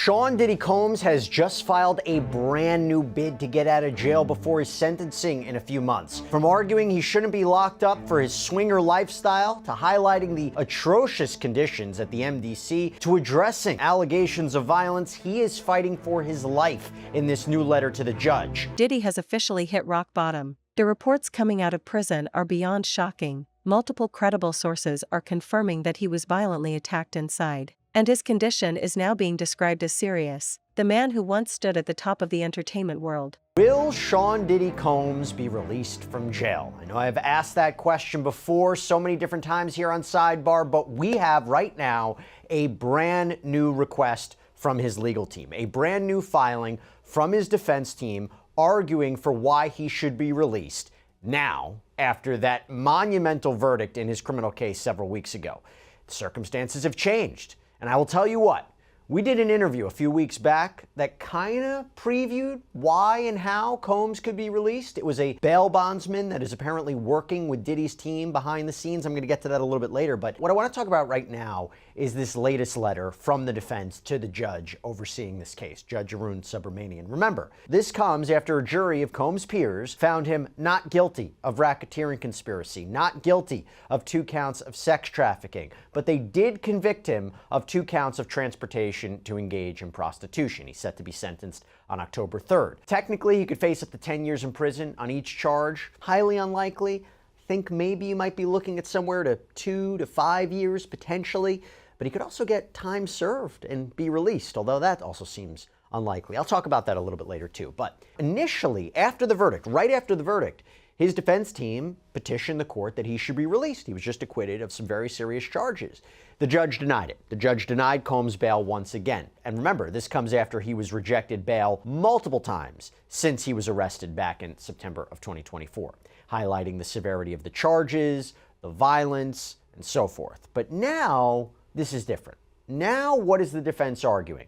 Sean Diddy Combs has just filed a brand new bid to get out of jail before his sentencing in a few months. From arguing he shouldn't be locked up for his swinger lifestyle, to highlighting the atrocious conditions at the MDC, to addressing allegations of violence, he is fighting for his life in this new letter to the judge. Diddy has officially hit rock bottom. The reports coming out of prison are beyond shocking. Multiple credible sources are confirming that he was violently attacked inside, and his condition is now being described as serious. The man who once stood at the top of the entertainment world. Will Sean Diddy Combs be released from jail? I know I've asked that question before so many different times here on Sidebar, but we have right now a brand new request from his legal team, a brand new filing from his defense team arguing for why he should be released now after that monumental verdict in his criminal case several weeks ago. The circumstances have changed, and I will tell you what, we did an interview a few weeks back that kind of previewed why and how Combs could be released. It was a bail bondsman that is apparently working with Diddy's team behind the scenes. I'm going to get to that a little bit later, but what I want to talk about right now is this latest letter from the defense to the judge overseeing this case, Judge Arun Subramanian. Remember, this comes after a jury of Combs' peers found him not guilty of racketeering conspiracy, not guilty of 2 counts of sex trafficking, but they did convict him of 2 counts of transportation to engage in prostitution. He's set to be sentenced on October 3rd. Technically, he could face up to 10 years in prison on each charge. Highly unlikely. Think maybe you might be looking at somewhere to 2 to 5 years potentially, but he could also get time served and be released, although that also seems unlikely. I'll talk about that a little bit later too. But initially, after the verdict, right after the verdict, his defense team petitioned the court that he should be released. He was just acquitted of some very serious charges. The judge denied it. The judge denied Combs bail once again. And remember, this comes after he was rejected bail multiple times since he was arrested back in September of 2024, highlighting the severity of the charges, the violence, and so forth. But now, this is different. Now, what is the defense arguing?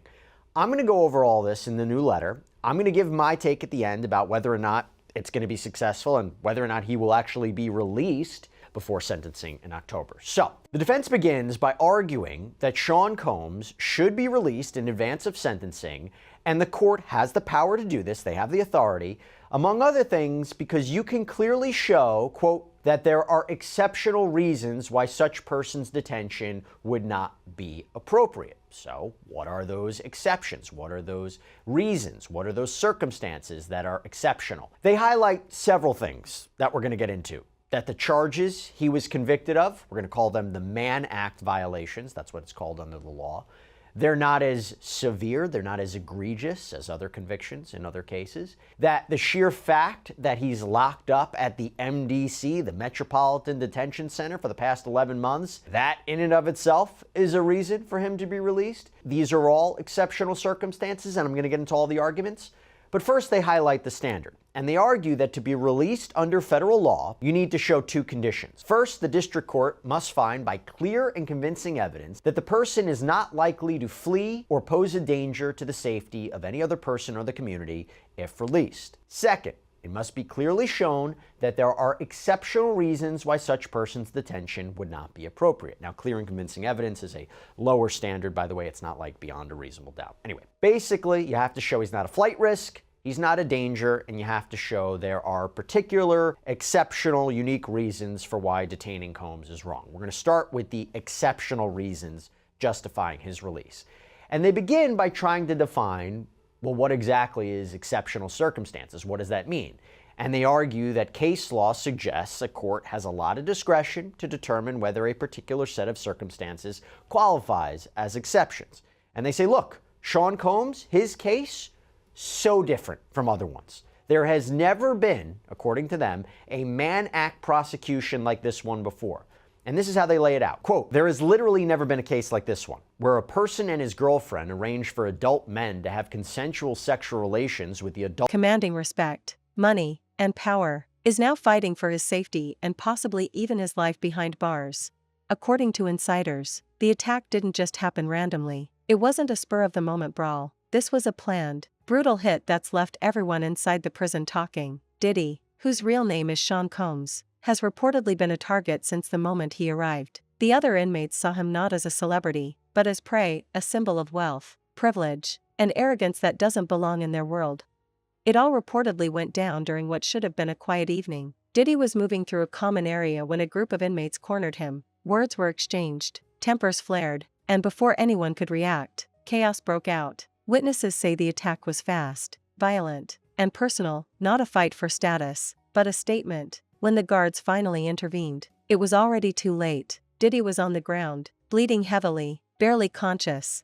I'm going to go over all this in the new letter. I'm going to give my take at the end about whether or not it's going to be successful and whether or not he will actually be released before sentencing in October. So, the defense begins by arguing that Sean Combs should be released in advance of sentencing, and the court has the power to do this. They have the authority, among other things, because you can clearly show, quote, that there are exceptional reasons why such person's detention would not be appropriate. So, what are those exceptions? What are those reasons? What are those circumstances that are exceptional? They highlight several things that we're going to get into. That the charges he was convicted of, we're going to call them the Mann Act violations, that's what it's called under the law. They're not as severe, they're not as egregious as other convictions in other cases. That the sheer fact that he's locked up at the MDC, the Metropolitan Detention Center, for the past 11 months, that in and of itself is a reason for him to be released. These are all exceptional circumstances, and I'm going to get into all the arguments. But first, they highlight the standard, and they argue that to be released under federal law, you need to show 2 conditions. First, the district court must find by clear and convincing evidence that the person is not likely to flee or pose a danger to the safety of any other person or the community if released. Second, it must be clearly shown that there are exceptional reasons why such person's detention would not be appropriate. Now, clear and convincing evidence is a lower standard. By the way, it's not like beyond a reasonable doubt. Anyway, basically, you have to show he's not a flight risk, he's not a danger, and you have to show there are particular, exceptional, unique reasons for why detaining Combs is wrong. We're going to start with the exceptional reasons justifying his release. And they begin by trying to define, well, what exactly is exceptional circumstances? What does that mean? And they argue that case law suggests a court has a lot of discretion to determine whether a particular set of circumstances qualifies as exceptions. And they say, look, Sean Combs, his case, so different from other ones. There has never been, according to them, a Mann Act prosecution like this one before. And this is how they lay it out. Quote, there has literally never been a case like this one, where a person and his girlfriend arrange for adult men to have consensual sexual relations with the adult, commanding respect, money, and power, is now fighting for his safety and possibly even his life behind bars. According to insiders, the attack didn't just happen randomly. It wasn't a spur-of-the-moment brawl. This was a planned, brutal hit that's left everyone inside the prison talking. Diddy, whose real name is Sean Combs, has reportedly been a target since the moment he arrived. The other inmates saw him not as a celebrity, but as prey, a symbol of wealth, privilege, and arrogance that doesn't belong in their world. It all reportedly went down during what should have been a quiet evening. Diddy was moving through a common area when a group of inmates cornered him. Words were exchanged, tempers flared, and before anyone could react, chaos broke out. Witnesses say the attack was fast, violent, and personal, not a fight for status, but a statement. When the guards finally intervened, it was already too late. Diddy was on the ground, bleeding heavily, barely conscious.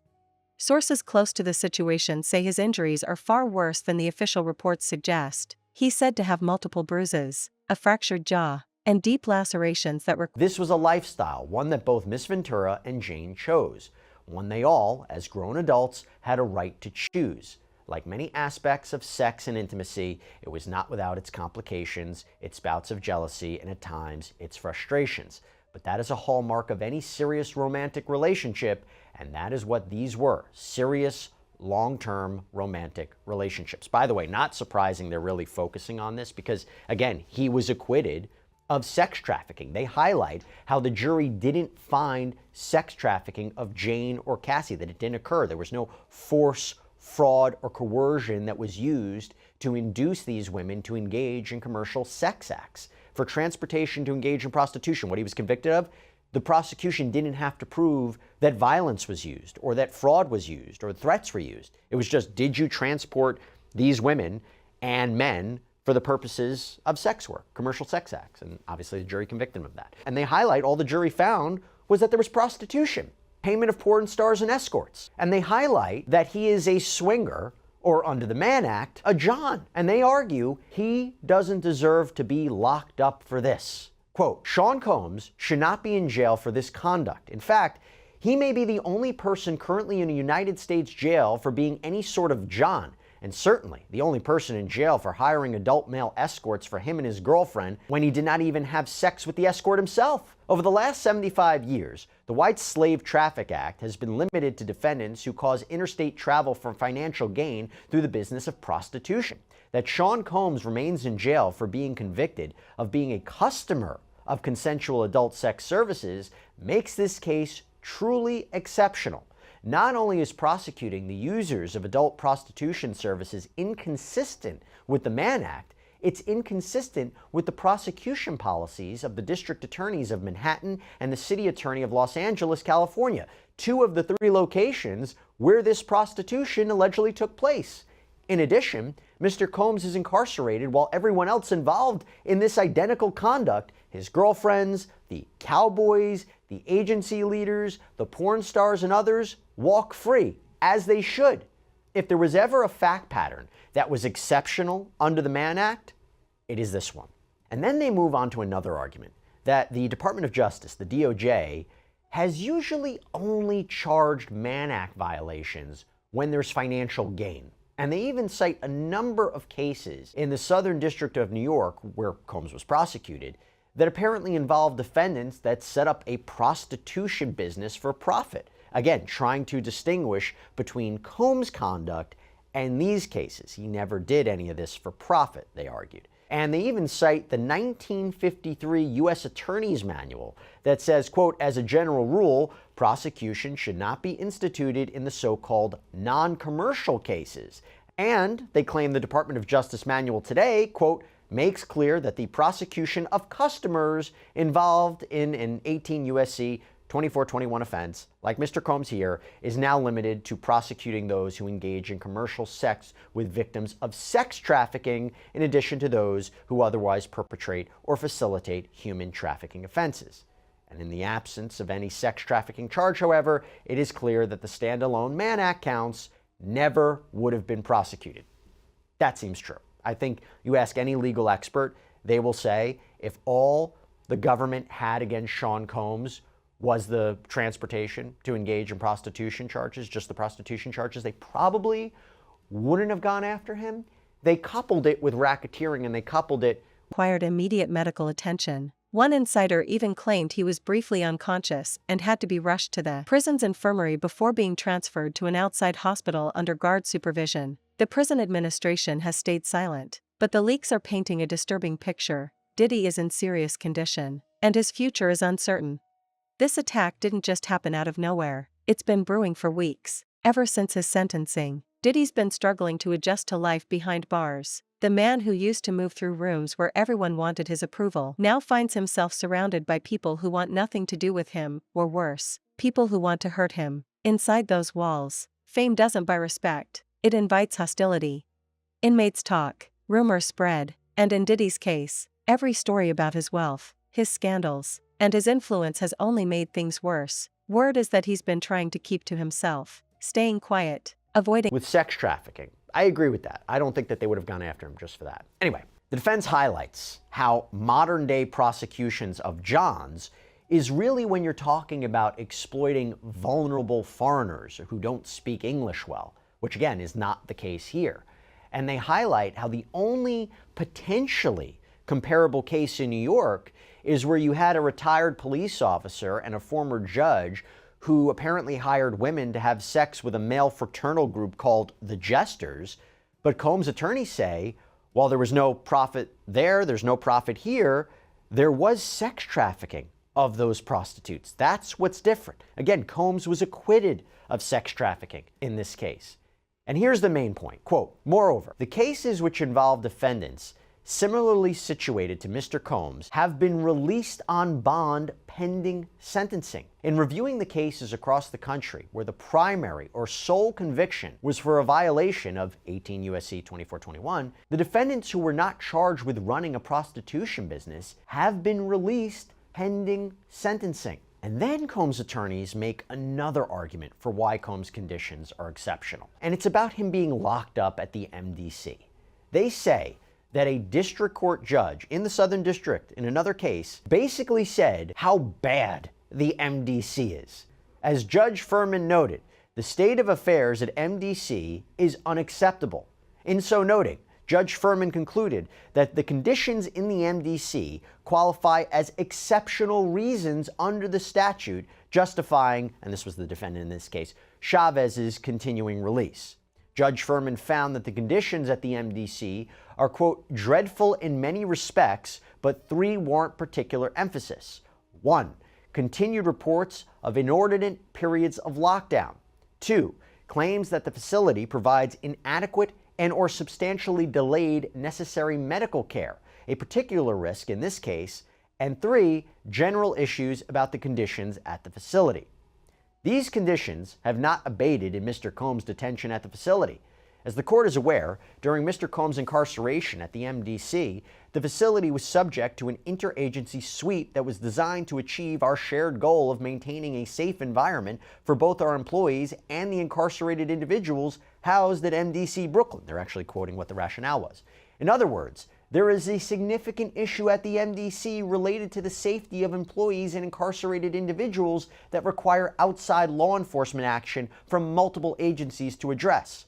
Sources close to the situation say his injuries are far worse than the official reports suggest. He's said to have multiple bruises, a fractured jaw, and deep lacerations that were. This was a lifestyle, one that both Miss Ventura and Jane chose, one they all, as grown adults, had a right to choose. Like many aspects of sex and intimacy, it was not without its complications, its bouts of jealousy, and at times, its frustrations. But that is a hallmark of any serious romantic relationship, and that is what these were, serious, long-term romantic relationships. By the way, not surprising they're really focusing on this because, again, he was acquitted of sex trafficking. They highlight how the jury didn't find sex trafficking of Jane or Cassie, that it didn't occur. There was no force, fraud, or coercion that was used to induce these women to engage in commercial sex acts. For transportation to engage in prostitution, what he was convicted of, the prosecution didn't have to prove that violence was used or that fraud was used or threats were used. It was just, did you transport these women and men for the purposes of sex work, commercial sex acts? And obviously the jury convicted him of that. And they highlight all the jury found was that there was prostitution, payment of porn stars and escorts. And they highlight that he is a swinger, or under the Mann Act, a John. And they argue he doesn't deserve to be locked up for this. Quote, Sean Combs should not be in jail for this conduct. In fact, he may be the only person currently in a United States jail for being any sort of John, and certainly the only person in jail for hiring adult male escorts for him and his girlfriend when he did not even have sex with the escort himself. Over the last 75 years, the White Slave Traffic Act has been limited to defendants who cause interstate travel for financial gain through the business of prostitution. That Sean Combs remains in jail for being convicted of being a customer of consensual adult sex services makes this case truly exceptional. Not only is prosecuting the users of adult prostitution services inconsistent with the Mann Act, it's inconsistent with the prosecution policies of the district attorneys of Manhattan and the city attorney of Los Angeles, California, two of the three locations where this prostitution allegedly took place. In addition, Mr. Combs is incarcerated while everyone else involved in this identical conduct, his girlfriends, the cowboys, the agency leaders, the porn stars, and others, walk free, as they should. If there was ever a fact pattern that was exceptional under the Mann Act, it is this one. And then they move on to another argument, that the Department of Justice, the DOJ, has usually only charged Mann Act violations when there's financial gain. And they even cite a number of cases in the Southern District of New York, where Combs was prosecuted, that apparently involved defendants that set up a prostitution business for profit. Again, trying to distinguish between Combs' conduct and these cases. He never did any of this for profit, they argued. And they even cite the 1953 U.S. Attorney's Manual that says, quote, as a general rule, prosecution should not be instituted in the so-called non-commercial cases. And they claim the Department of Justice manual today, quote, makes clear that the prosecution of customers involved in an 18 U.S.C. 2421 offense, like Mr. Combs here, is now limited to prosecuting those who engage in commercial sex with victims of sex trafficking, in addition to those who otherwise perpetrate or facilitate human trafficking offenses. And in the absence of any sex trafficking charge, however, it is clear that the standalone Mann Act counts never would have been prosecuted. That seems true. I think you ask any legal expert, they will say if all the government had against Sean Combs was the transportation to engage in prostitution charges, just the prostitution charges, they probably wouldn't have gone after him. They coupled it with racketeering and they coupled it. Required immediate medical attention. One insider even claimed he was briefly unconscious and had to be rushed to the prison's infirmary before being transferred to an outside hospital under guard supervision. The prison administration has stayed silent, but the leaks are painting a disturbing picture. Diddy is in serious condition, and his future is uncertain. This attack didn't just happen out of nowhere. It's been brewing for weeks, ever since his sentencing. Diddy's been struggling to adjust to life behind bars. The man who used to move through rooms where everyone wanted his approval now finds himself surrounded by people who want nothing to do with him, or worse, people who want to hurt him. Inside those walls, fame doesn't buy respect, it invites hostility. Inmates talk, rumors spread, and in Diddy's case, every story about his wealth, his scandals, and his influence has only made things worse. Word is that he's been trying to keep to himself, staying quiet, avoiding with sex trafficking. I agree with that. I don't think that they would have gone after him just for that. Anyway, the defense highlights how modern day prosecutions of Johns is really when you're talking about exploiting vulnerable foreigners who don't speak English well, which again is not the case here. And they highlight how the only potentially comparable case in New York is where you had a retired police officer and a former judge who apparently hired women to have sex with a male fraternal group called the Jesters. But Combs' attorneys say, while there was no profit there, there's no profit here, there was sex trafficking of those prostitutes. That's what's different. Again, Combs was acquitted of sex trafficking in this case. And here's the main point, quote, moreover, the cases which involve defendants similarly situated to Mr. Combs have been released on bond pending sentencing. In reviewing the cases across the country where the primary or sole conviction was for a violation of 18 U.S.C. 2421, the defendants who were not charged with running a prostitution business have been released pending sentencing. And then Combs' attorneys make another argument for why Combs' conditions are exceptional. And it's about him being locked up at the MDC. They say that a district court judge in the Southern District in another case basically said how bad the MDC is. As Judge Furman noted, the state of affairs at MDC is unacceptable. In so noting, Judge Furman concluded that the conditions in the MDC qualify as exceptional reasons under the statute justifying, and this was the defendant in this case, Chavez's continuing release. Judge Furman found that the conditions at the MDC are, quote, dreadful in many respects, but three warrant particular emphasis. 1. Continued reports of inordinate periods of lockdown. 2. Claims that the facility provides inadequate and or substantially delayed necessary medical care, a particular risk in this case. And 3. General issues about the conditions at the facility. These conditions have not abated in Mr. Combs' detention at the facility. As the court is aware, during Mr. Combs' incarceration at the MDC, the facility was subject to an interagency suite that was designed to achieve our shared goal of maintaining a safe environment for both our employees and the incarcerated individuals housed at MDC Brooklyn. They're actually quoting what the rationale was. In other words, there is a significant issue at the MDC related to the safety of employees and incarcerated individuals that require outside law enforcement action from multiple agencies to address.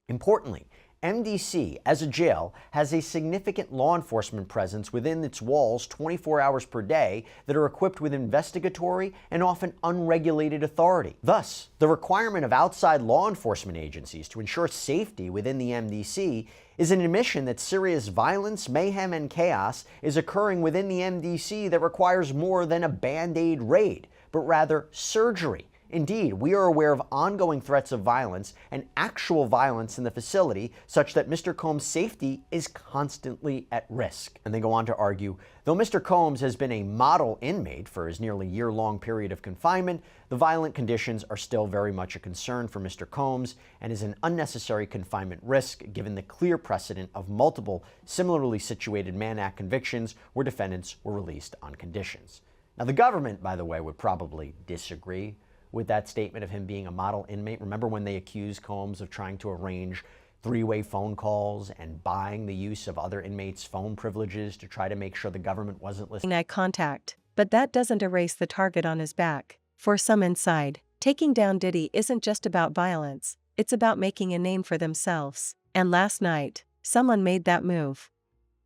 Importantly, MDC, as a jail, has a significant law enforcement presence within its walls 24 hours per day that are equipped with investigatory and often unregulated authority. Thus, the requirement of outside law enforcement agencies to ensure safety within the MDC is an admission that serious violence, mayhem, and chaos is occurring within the MDC that requires more than a Band-Aid raid, but rather surgery. Indeed, we are aware of ongoing threats of violence and actual violence in the facility such that Mr. Combs' safety is constantly at risk. And they go on to argue, though Mr. Combs has been a model inmate for his nearly year-long period of confinement, the violent conditions are still very much a concern for Mr. Combs and is an unnecessary confinement risk given the clear precedent of multiple similarly situated Mann Act convictions where defendants were released on conditions. Now, the government, by the way, would probably disagree with that statement of him being a model inmate. Remember when they accused Combs of trying to arrange three-way phone calls and buying the use of other inmates' phone privileges to try to make sure the government wasn't listening? Eye contact, but that doesn't erase the target on his back. For some inside, taking down Diddy isn't just about violence, it's about making a name for themselves. And last night, someone made that move.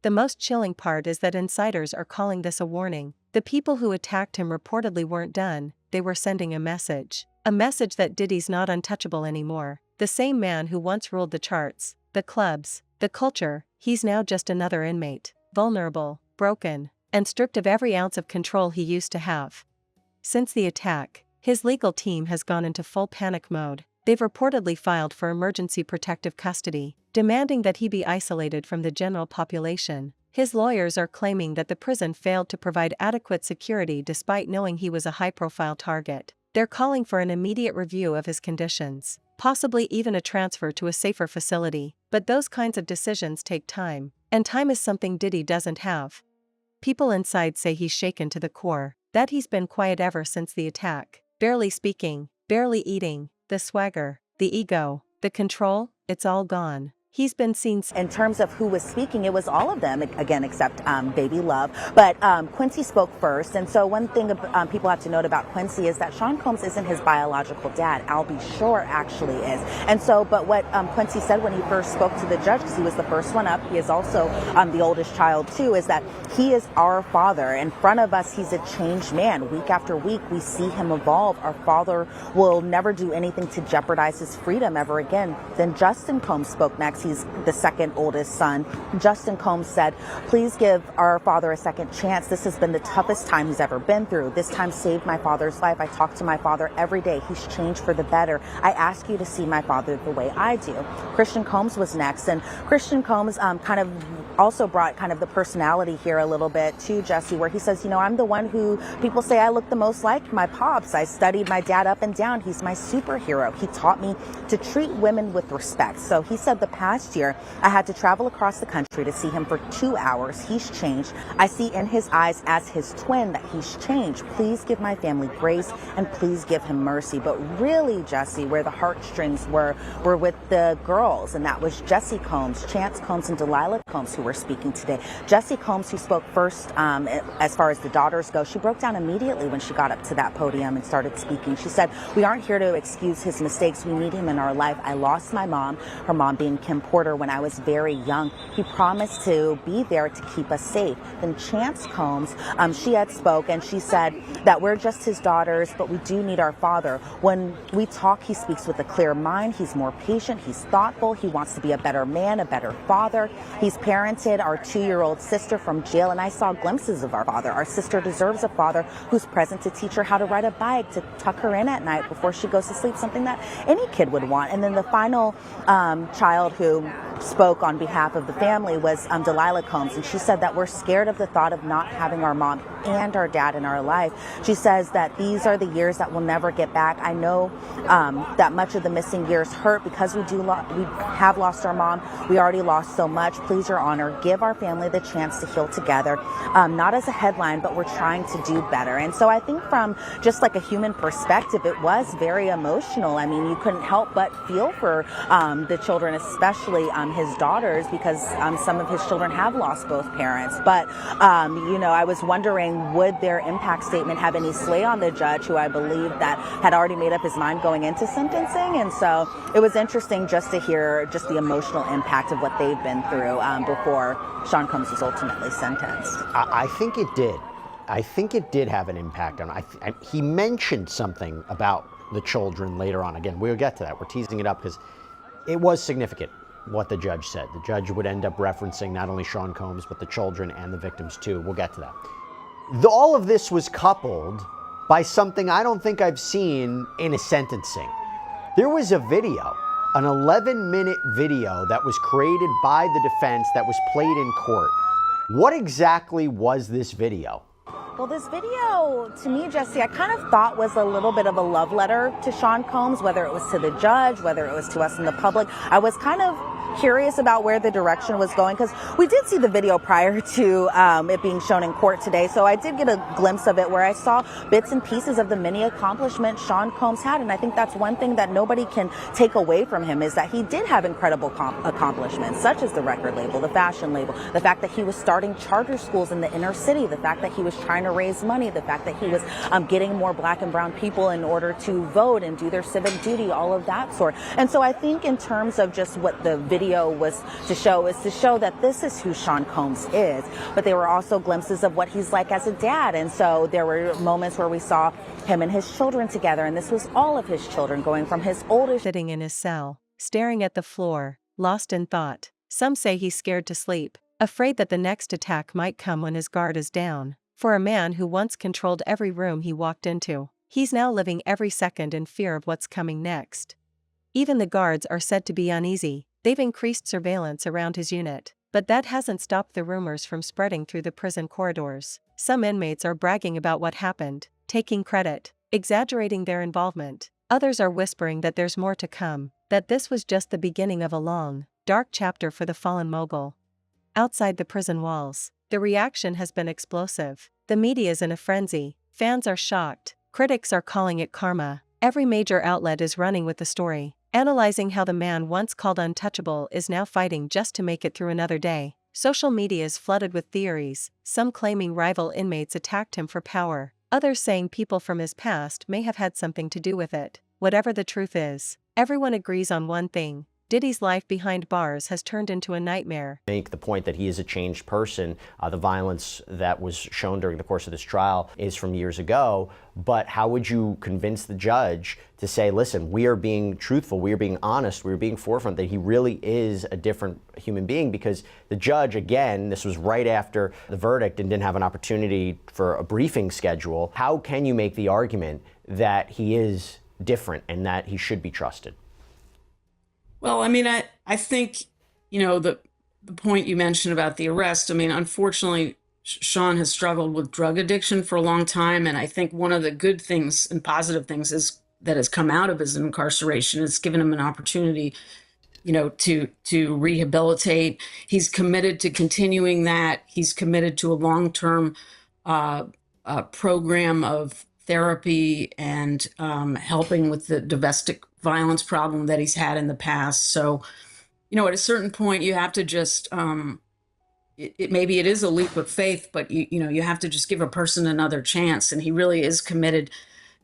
The most chilling part is that insiders are calling this a warning. The people who attacked him reportedly weren't done, they were sending a message. A message that Diddy's not untouchable anymore. The same man who once ruled the charts, the clubs, the culture, he's now just another inmate, vulnerable, broken, and stripped of every ounce of control he used to have. Since the attack, his legal team has gone into full panic mode. They've reportedly filed for emergency protective custody, demanding that he be isolated from the general population. His lawyers are claiming that the prison failed to provide adequate security despite knowing he was a high-profile target. They're calling for an immediate review of his conditions, possibly even a transfer to a safer facility. But those kinds of decisions take time, and time is something Diddy doesn't have. People inside say he's shaken to the core, that he's been quiet ever since the attack. Barely speaking, barely eating, the swagger, the ego, the control, it's all gone. He's been seen. In terms of who was speaking, it was all of them, again, except Baby Love. But Quincy spoke first. And so one thing people have to note about Quincy is that Sean Combs isn't his biological dad. Albie Shore actually is. And so, but what Quincy said when he first spoke to the judge, because he was the first one up, he is also the oldest child too, is that he is our father. In front of us, he's a changed man. Week after week, we see him evolve. Our father will never do anything to jeopardize his freedom ever again. Then Justin Combs spoke next. He's the second oldest son. Justin Combs said, please give our father a second chance. This has been the toughest time he's ever been through. This time saved my father's life. I talk to my father every day. He's changed for the better. I ask you to see my father the way I do. Christian Combs was next. And Christian Combs kind of also brought kind of the personality here a little bit to Jesse, where he says, you know, I'm the one who people say I look the most like my pops. I studied my dad up and down. He's my superhero. He taught me to treat women with respect. So he said the past year, I had to travel across the country to see him for 2 hours. He's changed. I see in his eyes as his twin that he's changed. Please give my family grace and please give him mercy. But really, Jesse, where the heartstrings were with the girls, and that was Jesse Combs, Chance Combs, and Delilah Combs who were speaking today. Jesse Combs, who spoke first as far as the daughters go, she broke down immediately when she got up to that podium and started speaking. She said, we aren't here to excuse his mistakes. We need him in our life. I lost my mom, her mom being Kim Porter, when I was very young. He promised to be there to keep us safe. Then Chance Combs, she had spoke and she said that we're just his daughters, but we do need our father. When we talk, he speaks with a clear mind. He's more patient. He's thoughtful. He wants to be a better man, a better father. He's parented our 2-year-old sister from jail, and I saw glimpses of our father. Our sister deserves a father who's present to teach her how to ride a bike, to tuck her in at night before she goes to sleep, something that any kid would want. And then the final child who spoke on behalf of the family was Delilah Combs, and she said that we're scared of the thought of not having our mom and our dad in our life. She says that these are the years that we'll never get back. I know that much of the missing years hurt because we have lost our mom. We already lost so much. Please, Your Honor, give our family the chance to heal together, not as a headline, but we're trying to do better. And so I think from just like a human perspective, it was very emotional. I mean, you couldn't help but feel for the children, especially his daughters, because some of his children have lost both parents. But, you know, I was wondering, would their impact statement have any sway on the judge, who I believe that had already made up his mind going into sentencing? And so it was interesting just to hear just the emotional impact of what they've been through before Sean Combs was ultimately sentenced. I think it did. I think it did have an impact on him. He mentioned something about the children later on. Again, we'll get to that. We're teasing it up because it was significant what the judge said. The judge would end up referencing not only Sean Combs, but the children and the victims too. We'll get to that. All of this was coupled by something I don't think I've seen in a sentencing. There was a video, an 11-minute video that was created by the defense that was played in court. What exactly was this video? Well, this video, to me, Jesse, I kind of thought was a little bit of a love letter to Sean Combs, whether it was to the judge, whether it was to us in the public. I was kind of curious about where the direction was going, because we did see the video prior to it being shown in court today. So I did get a glimpse of it where I saw bits and pieces of the many accomplishments Sean Combs had. And I think that's one thing that nobody can take away from him, is that he did have incredible accomplishments, such as the record label, the fashion label, the fact that he was starting charter schools in the inner city, the fact that he was trying to raise money, the fact that he was getting more black and brown people in order to vote and do their civic duty, all of that sort. And so I think in terms of just what the video was to show, is to show that this is who Sean Combs is, but there were also glimpses of what he's like as a dad. And so there were moments where we saw him and his children together, and this was all of his children, going from his oldest sitting in his cell, staring at the floor, lost in thought. Some say he's scared to sleep, afraid that the next attack might come when his guard is down. For a man who once controlled every room he walked into, he's now living every second in fear of what's coming next. Even the guards are said to be uneasy. They've increased surveillance around his unit. But that hasn't stopped the rumors from spreading through the prison corridors. Some inmates are bragging about what happened, taking credit, exaggerating their involvement. Others are whispering that there's more to come, that this was just the beginning of a long, dark chapter for the fallen mogul. Outside the prison walls, the reaction has been explosive. The media's in a frenzy, fans are shocked, critics are calling it karma. Every major outlet is running with the story, analyzing how the man once called untouchable is now fighting just to make it through another day. Social media is flooded with theories, some claiming rival inmates attacked him for power, others saying people from his past may have had something to do with it. Whatever the truth is, everyone agrees on one thing: Diddy's life behind bars has turned into a nightmare. Make the point that he is a changed person. The violence that was shown during the course of this trial is from years ago, but how would you convince the judge to say, listen, we are being truthful, we are being honest, we are being forefront, that he really is a different human being? Because the judge, again, this was right after the verdict and didn't have an opportunity for a briefing schedule. How can you make the argument that he is different and that he should be trusted? Well, I mean, I think, the point you mentioned about the arrest, I mean, unfortunately, Sean has struggled with drug addiction for a long time. And I think one of the good things and positive things is that has come out of his incarceration. It's given him an opportunity, to rehabilitate. He's committed to continuing that. He's committed to a long-term program of therapy and helping with the domestic violence problem that he's had in the past. So, at a certain point, you have to just, maybe it is a leap of faith, but you have to just give a person another chance. And he really is committed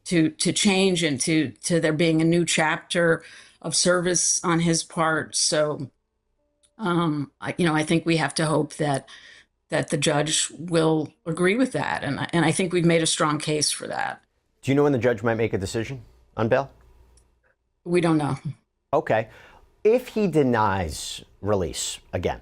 to change and to there being a new chapter of service on his part. So, I think we have to hope that the judge will agree with that. And I think we've made a strong case for that. Do you know when the judge might make a decision on bail? We don't know. Okay. If he denies release again,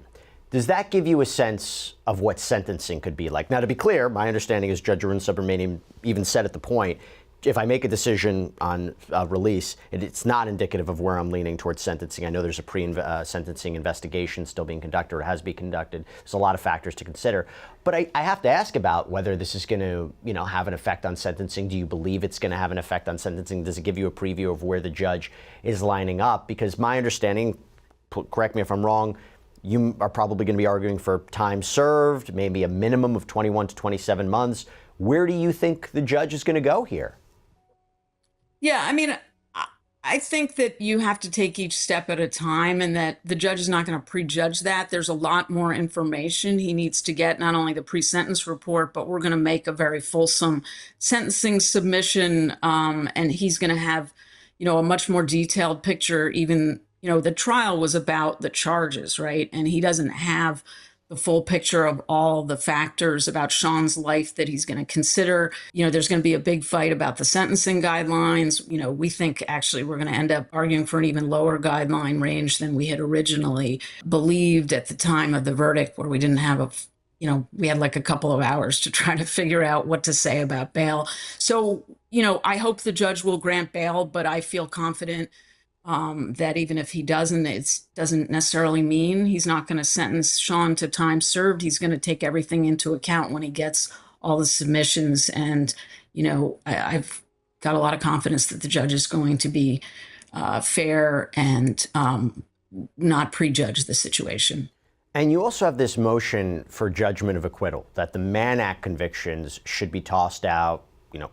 does that give you a sense of what sentencing could be like? Now, to be clear, my understanding is Judge Arun Subramanian even said at the point, if I make a decision on release, it's not indicative of where I'm leaning towards sentencing. I know there's a pre-sentencing investigation still being conducted or has been conducted. There's a lot of factors to consider. But I have to ask about whether this is going to, have an effect on sentencing. Do you believe it's going to have an effect on sentencing? Does it give you a preview of where the judge is lining up? Because my understanding, correct me if I'm wrong, you are probably going to be arguing for time served, maybe a minimum of 21 to 27 months. Where do you think the judge is going to go here? Yeah, I mean, I think that you have to take each step at a time and that the judge is not going to prejudge that. There's a lot more information he needs to get, not only the pre-sentence report, but we're going to make a very fulsome sentencing submission. And he's going to have, a much more detailed picture. Even, the trial was about the charges, right? And he doesn't have the full picture of all the factors about Sean's life that he's going to consider. There's going to be a big fight about the sentencing guidelines. We think actually we're going to end up arguing for an even lower guideline range than we had originally believed at the time of the verdict, where we didn't have we had like a couple of hours to try to figure out what to say about bail. So, I hope the judge will grant bail, but I feel confident that even if he doesn't, it doesn't necessarily mean he's not going to sentence Sean to time served. He's going to take everything into account when he gets all the submissions. And, I've got a lot of confidence that the judge is going to be fair and not prejudge the situation. And you also have this motion for judgment of acquittal, that the Mann Act convictions should be tossed out,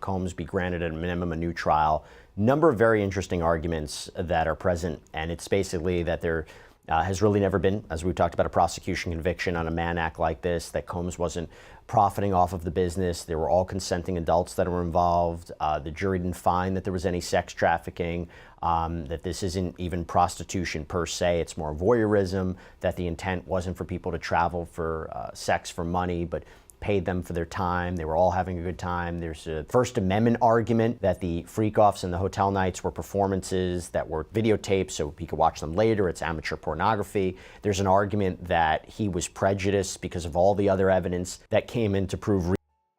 Combs be granted at a minimum a new trial. Number of very interesting arguments that are present, and it's basically that there has really never been, as we talked about, a prosecution conviction on a Mann Act like this, that Combs wasn't profiting off of the business. There were all consenting adults that were involved. The jury didn't find that there was any sex trafficking, that this isn't even prostitution per se, it's more voyeurism, that the intent wasn't for people to travel for sex for money, but paid them for their time. They were all having a good time. There's a First Amendment argument that the freak-offs and the hotel nights were performances that were videotaped so he could watch them later. It's amateur pornography. There's an argument that he was prejudiced because of all the other evidence that came in to prove.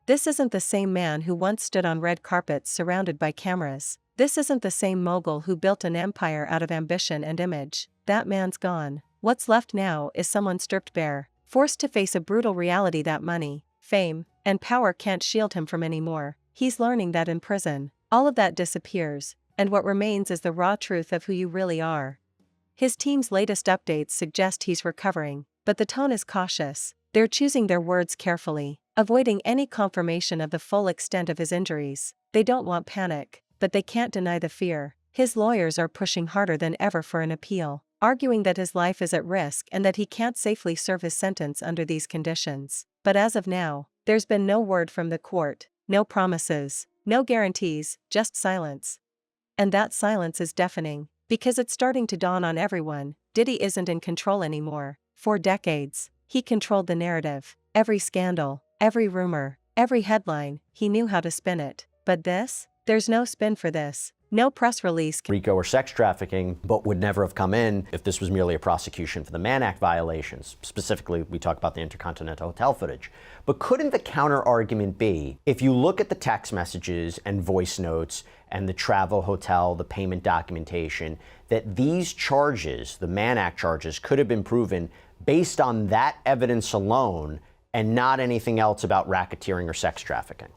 This isn't the same man who once stood on red carpets surrounded by cameras. This isn't the same mogul who built an empire out of ambition and image. That man's gone. What's left now is someone stripped bare, forced to face a brutal reality that money, fame, and power can't shield him from anymore. He's learning that in prison, all of that disappears, and what remains is the raw truth of who you really are. His team's latest updates suggest he's recovering, but the tone is cautious. They're choosing their words carefully, avoiding any confirmation of the full extent of his injuries. They don't want panic, but they can't deny the fear. His lawyers are pushing harder than ever for an appeal, arguing that his life is at risk and that he can't safely serve his sentence under these conditions. But as of now, there's been no word from the court, no promises, no guarantees, just silence. And that silence is deafening, because it's starting to dawn on everyone, Diddy isn't in control anymore. For decades, he controlled the narrative. Every scandal, every rumor, every headline, he knew how to spin it. But this? There's no spin for this. No press release can RICO or sex trafficking, but would never have come in if this was merely a prosecution for the Mann Act violations. Specifically, we talk about the Intercontinental Hotel footage. But couldn't the counter argument be, if you look at the text messages and voice notes and the travel hotel, the payment documentation, that these charges, the Mann Act charges, could have been proven based on that evidence alone and not anything else about racketeering or sex trafficking?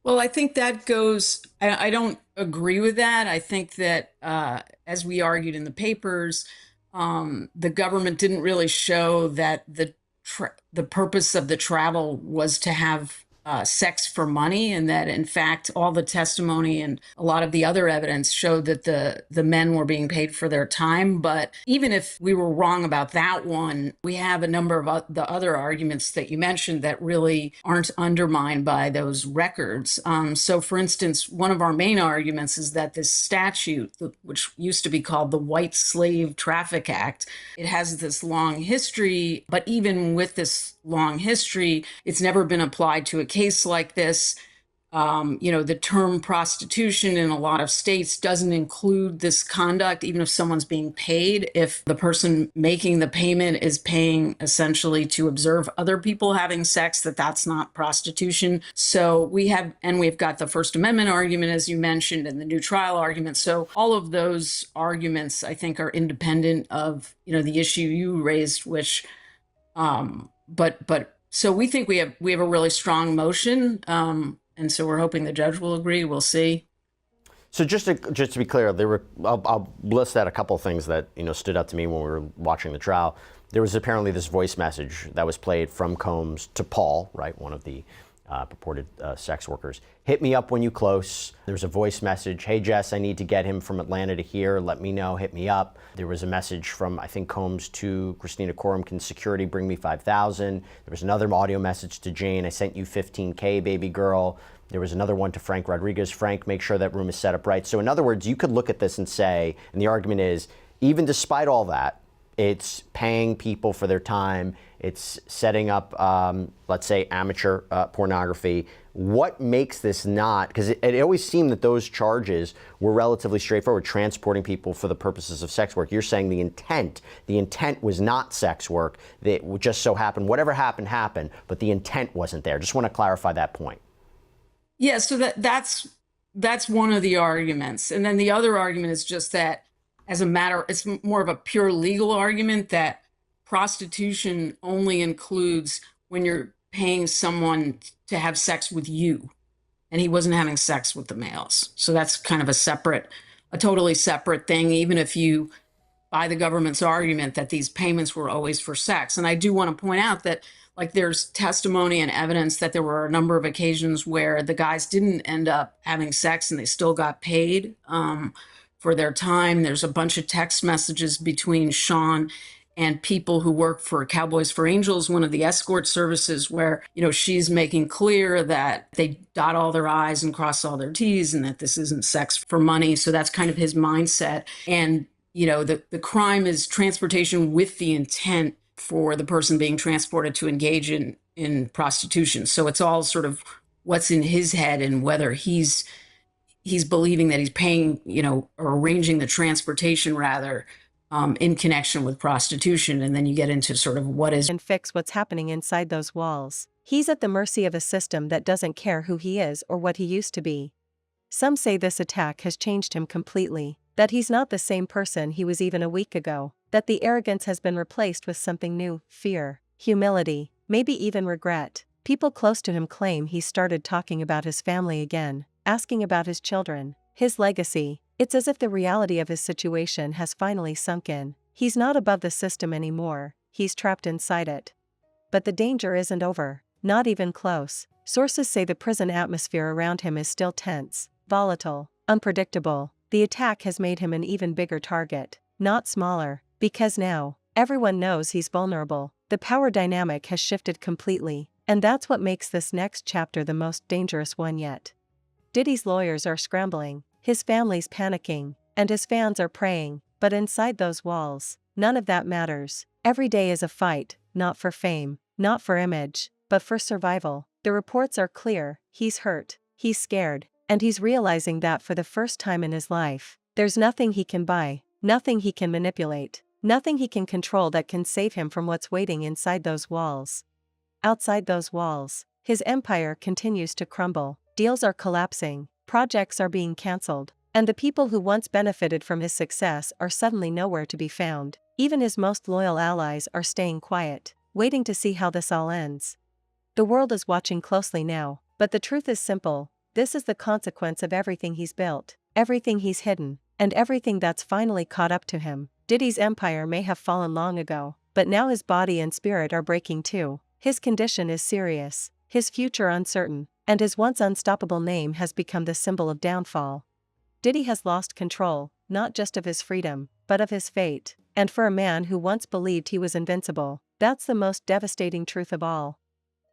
Well, I think that goes, I don't agree with that. I think that, as we argued in the papers, the government didn't really show that the purpose of the travel was to have sex for money, and that in fact all the testimony and a lot of the other evidence showed that the men were being paid for their time. But even if we were wrong about that one, we have a number of the other arguments that you mentioned that really aren't undermined by those records. So for instance, one of our main arguments is that this statute, which used to be called the White Slave Traffic Act, it has this long history, but even with this long history, it's never been applied to a case like this. The term prostitution in a lot of states doesn't include this conduct, even if someone's being paid. If the person making the payment is paying essentially to observe other people having sex, that's not prostitution. So we've got the First Amendment argument, as you mentioned, and the new trial argument. So all of those arguments, I think, are independent of, the issue you raised, which, so we think we have a really strong motion. And so we're hoping the judge will agree. We'll see. So just to be clear, I'll list out a couple of things that stood out to me when we were watching the trial. There was apparently this voice message that was played from Combs to Paul, right, one of the purported sex workers. Hit me up when you close. There was a voice message. Hey Jess, I need to get him from Atlanta to here. Let me know. Hit me up. There was a message from, I think, Combs to Christina Coram. Can security bring me 5,000? There was another audio message to Jane. I sent you 15K, baby girl. There was another one to Frank Rodriguez. Frank, make sure that room is set up right. So in other words, you could look at this and say, and the argument is, even despite all that, it's paying people for their time. It's setting up, let's say, amateur pornography. What makes this not? Because it always seemed that those charges were relatively straightforward, transporting people for the purposes of sex work. You're saying the intent was not sex work. That just so happened, whatever happened, happened, but the intent wasn't there. Just want to clarify that point. Yeah, so that's one of the arguments. And then the other argument is just that it's more of a pure legal argument that prostitution only includes when you're paying someone to have sex with you, and he wasn't having sex with the males. So that's kind of a totally separate thing, even if you buy the government's argument that these payments were always for sex. And I do want to point out that there's testimony and evidence that there were a number of occasions where the guys didn't end up having sex and they still got paid for their time. There's a bunch of text messages between Sean and people who work for Cowboys for Angels, one of the escort services, where, she's making clear that they dot all their I's and cross all their T's and that this isn't sex for money. So that's kind of his mindset. And, the crime is transportation with the intent for the person being transported to engage in prostitution. So it's all sort of what's in his head and whether he's believing that he's paying, or arranging the transportation rather, in connection with prostitution. And then you get into sort of what is and fix what's happening inside those walls. He's at the mercy of a system that doesn't care who he is or what he used to be. Some say this attack has changed him completely, that he's not the same person he was even a week ago, that the arrogance has been replaced with something new: fear, humility, maybe even regret. People close to him claim he started talking about his family again, asking about his children, his legacy. It's as if the reality of his situation has finally sunk in. He's not above the system anymore, he's trapped inside it. But the danger isn't over, not even close. Sources say the prison atmosphere around him is still tense, volatile, unpredictable. The attack has made him an even bigger target, not smaller, because now, everyone knows he's vulnerable. The power dynamic has shifted completely, and that's what makes this next chapter the most dangerous one yet. Diddy's lawyers are scrambling, his family's panicking, and his fans are praying, but inside those walls, none of that matters. Every day is a fight, not for fame, not for image, but for survival. The reports are clear: he's hurt, he's scared, and he's realizing that for the first time in his life, there's nothing he can buy, nothing he can manipulate, nothing he can control that can save him from what's waiting inside those walls. Outside those walls, his empire continues to crumble, deals are collapsing, projects are being cancelled, and the people who once benefited from his success are suddenly nowhere to be found. Even his most loyal allies are staying quiet, waiting to see how this all ends. The world is watching closely now, but the truth is simple: this is the consequence of everything he's built, everything he's hidden, and everything that's finally caught up to him. Diddy's empire may have fallen long ago, but now his body and spirit are breaking too. His condition is serious, his future uncertain, and his once unstoppable name has become the symbol of downfall. Diddy has lost control, not just of his freedom, but of his fate. And for a man who once believed he was invincible, that's the most devastating truth of all.